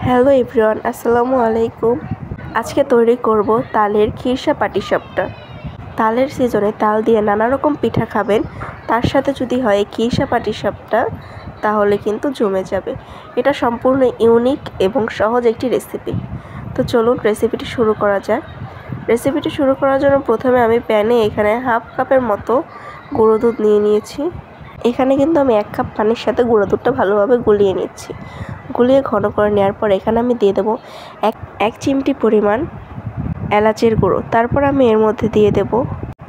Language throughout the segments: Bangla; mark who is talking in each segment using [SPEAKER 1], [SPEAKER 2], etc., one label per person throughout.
[SPEAKER 1] হ্যালো এভরিওয়ান, আসসালামু আলাইকুম। আজকে তৈরি করব তালের খিরসা পাটিসাপটা। তালের সিজনে তাল দিয়ে নানা রকম পিঠা খাবেন, তার সাথে যদি হয় খিরসা পাটিসাপটা তাহলে কিন্তু জমে যাবে। এটা সম্পূর্ণ ইউনিক এবং সহজ একটি রেসিপি। তো চলুন রেসিপিটি শুরু করা যাক। রেসিপিটি শুরু করার জন্য প্রথমে আমি প্যানে এখানে হাফ কাপের মতো গুঁড়ো দুধ নিয়ে নিয়েছি। এখানে কিন্তু আমি 1 কাপ পানির সাথে গুঁড়ো দুধটা ভালোভাবে গুলিয়ে নিচ্ছি। গুলিয়ে ঘন করে নেওয়ার পর এখানে আমি দিয়ে দেবো এক চিমটি পরিমাণ এলাচের গুঁড়ো। তারপর আমি এর মধ্যে দিয়ে দেব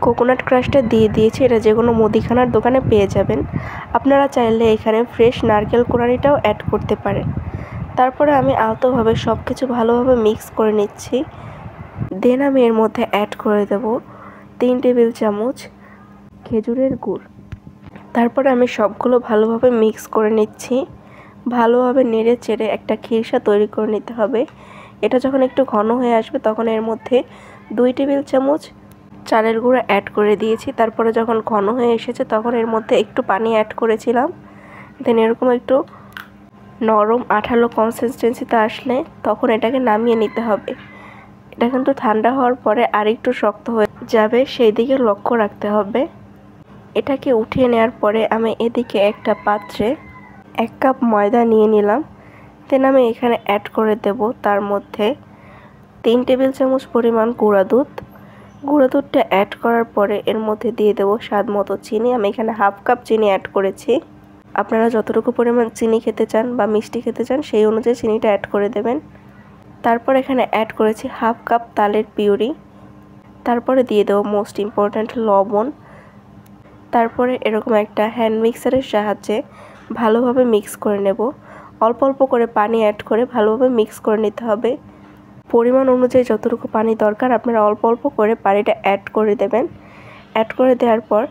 [SPEAKER 1] কোকোনাট ক্রাশটা দিয়ে দিয়েছি। এটা যে কোনো মুদিখানার দোকানে পেয়ে যাবেন। আপনারা চাইলে এখানে ফ্রেশ নারকেল কোড়ানিটাও অ্যাড করতে পারেন। তারপরে আমি আলতোভাবে সব কিছু ভালোভাবে মিক্স করে নিচ্ছি। দেন আমি এর মধ্যে অ্যাড করে দেব 3 টেবিল চামচ খেজুরের গুড়। তারপরে আমি সবগুলো ভালোভাবে মিক্স করে নিচ্ছি। ভালোভাবে নেড়ে চেড়ে একটা খিরসা তৈরি করে নিতে হবে। এটা যখন একটু ঘন হয়ে আসবে তখন এর মধ্যে 2 টেবিল চামচ চালের গুঁড়া অ্যাড করে দিয়েছি। তারপরে যখন ঘন হয়ে এসেছে তখন এর মধ্যে একটু পানি অ্যাড করেছিলাম। দেন এরকম একটু নরম আঠালো কনসিস্টেন্সিতে আসলে তখন এটাকে নামিয়ে নিতে হবে। এটা কিন্তু ঠান্ডা হওয়ার পরে আরেকটু শক্ত হয়ে যাবে, সেই দিকে লক্ষ্য রাখতে হবে। এটাকে উঠিয়ে নেওয়ার পরে আমি এদিকে একটা পাত্রে 1 কাপ ময়দা নিয়ে নিলাম। দেন আমি এখানে অ্যাড করে দেব তার মধ্যে 3 টেবিল চামচ পরিমাণ গুঁড়া দুধ। গুঁড়া দুধটা অ্যাড করার পরে এর মধ্যে দিয়ে দেব স্বাদ মতো চিনি। আমি এখানে হাফ কাপ চিনি অ্যাড করেছি। আপনারা যতটুকু পরিমাণ চিনি খেতে চান বা মিষ্টি খেতে চান সেই অনুযায়ী চিনিটা অ্যাড করে দেবেন। তারপর এখানে অ্যাড করেছি হাফ কাপ তালের পিউরি। তারপরে দিয়ে দেব মোস্ট ইম্পর্ট্যান্ট লবণ। তারপরে এরকম একটা হ্যান্ড মিক্সারের সাহায্যে ভালোভাবে মিক্স করে নেব। অল্প অল্প করে পানি অ্যাড করে ভালোভাবে মিক্স করে নিতে হবে। পরিমাণ অনুযায়ী যতটুকু পানি দরকার আপনারা অল্প অল্প করে পানিটা অ্যাড করে দেবেন। অ্যাড করে দেওয়ার পর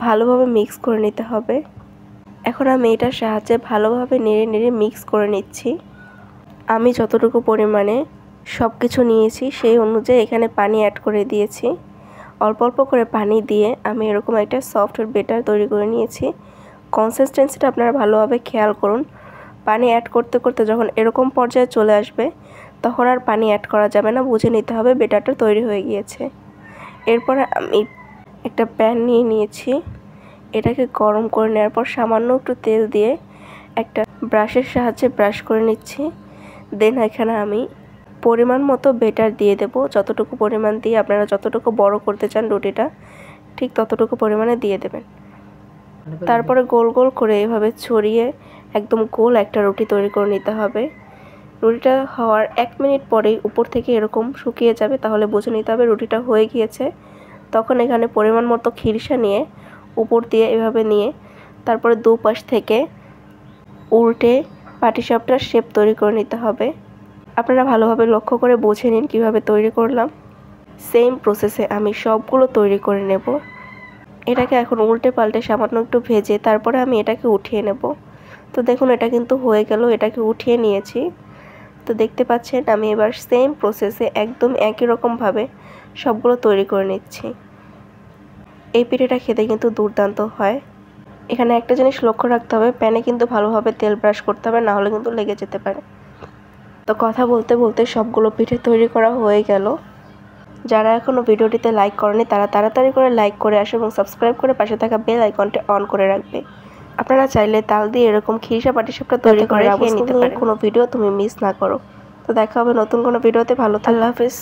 [SPEAKER 1] ভালোভাবে মিক্স করে নিতে হবে। এখন আমি এটার সাহায্যে ভালোভাবে নেড়ে নেড়ে মিক্স করে নিচ্ছি। আমি যতটুকু পরিমাণে সব কিছু নিয়েছি সেই অনুযায়ী এখানে পানি অ্যাড করে দিয়েছি। অল্প অল্প করে পানি দিয়ে আমি এরকম একটা সফট বেটার তৈরি করে নিয়েছি। কনসিস্টেন্সিটা আপনারা ভালোভাবে খেয়াল করুন। পানি অ্যাড করতে করতে যখন এরকম পর্যায়ে চলে আসবে তখন আর পানি অ্যাড করা যাবে না, বুঝে নিতে হবে বেটারটা তৈরি হয়ে গিয়েছে। এরপরে আমি একটা প্যান নিয়ে নিয়েছি। এটাকে গরম করে নেওয়ার পর সামান্য একটু তেল দিয়ে একটা ব্রাশের সাহায্যে ব্রাশ করে নিচ্ছি। দেন এখানে আমি পরিমাণ মতো বেটার দিয়ে দেব। যতটুকু পরিমাণ দিয়ে আপনারা যতটুকু বড় করতে চান রুটিটা ঠিক ততটুকু পরিমাণে দিয়ে দেবেন। তারপরে গোল গোল করে এভাবে ছড়িয়ে একদম গোল একটা রুটি তৈরি করে নিতে হবে। রুটিটা হওয়ার 1 মিনিট পরেই উপর থেকে এরকম শুকিয়ে যাবে, তাহলে বুঝে নিতে হবে রুটিটা হয়ে গিয়েছে। তখন এখানে পরিমাণ মতো খিরসা নিয়ে উপর দিয়ে এভাবে নিয়ে তারপরে দুপাশ থেকে উল্টে পাটিসাপটার শেপ তৈরি করে নিতে হবে। আপনারা ভালোভাবে লক্ষ্য করে বুঝে নিন কিভাবে তৈরি করলাম। সেম প্রসেসে আমি সবগুলো তৈরি করে নেব। এটাকে এখন উল্টে পাল্টে সামান্য একটু ভেজে তারপরে আমি এটাকে উঠিয়ে নেব। তো দেখুন এটা কিন্তু হয়ে গেল, এটাকে উঠিয়ে নিয়েছি। তো দেখতে পাচ্ছেন আমি এবার সেম প্রসেসে একদম একই রকমভাবে সবগুলো তৈরি করে নিচ্ছি। এই পিঠাটা খেতে কিন্তু দুর্দান্ত হয়। এখানে একটা জিনিস লক্ষ্য রাখতে হবে, প্যানে কিন্তু ভালোভাবে তেল ব্রাশ করতে হবে, না হলে কিন্তু লেগে যেতে পারে। তো কথা বলতে বলতে সবগুলো পিঠে তৈরি করা হয়ে গেল। যারা এখনও ভিডিওটিতে লাইক করেনি তারা তাড়াতাড়ি করে লাইক করে আসে এবং সাবস্ক্রাইব করে পাশে থাকা বেল আইকনটি অন করে রাখবে। আপনারা চাইলে তাল দিয়ে এরকম খিরসা পাটিসাপটা তৈরি করে খেয়ে নিতে পারেন। কোনো ভিডিও তুমি মিস না করো। তো দেখা হবে নতুন কোনো ভিডিওতে। ভালো থাকো। আল্লাহ হাফেজ।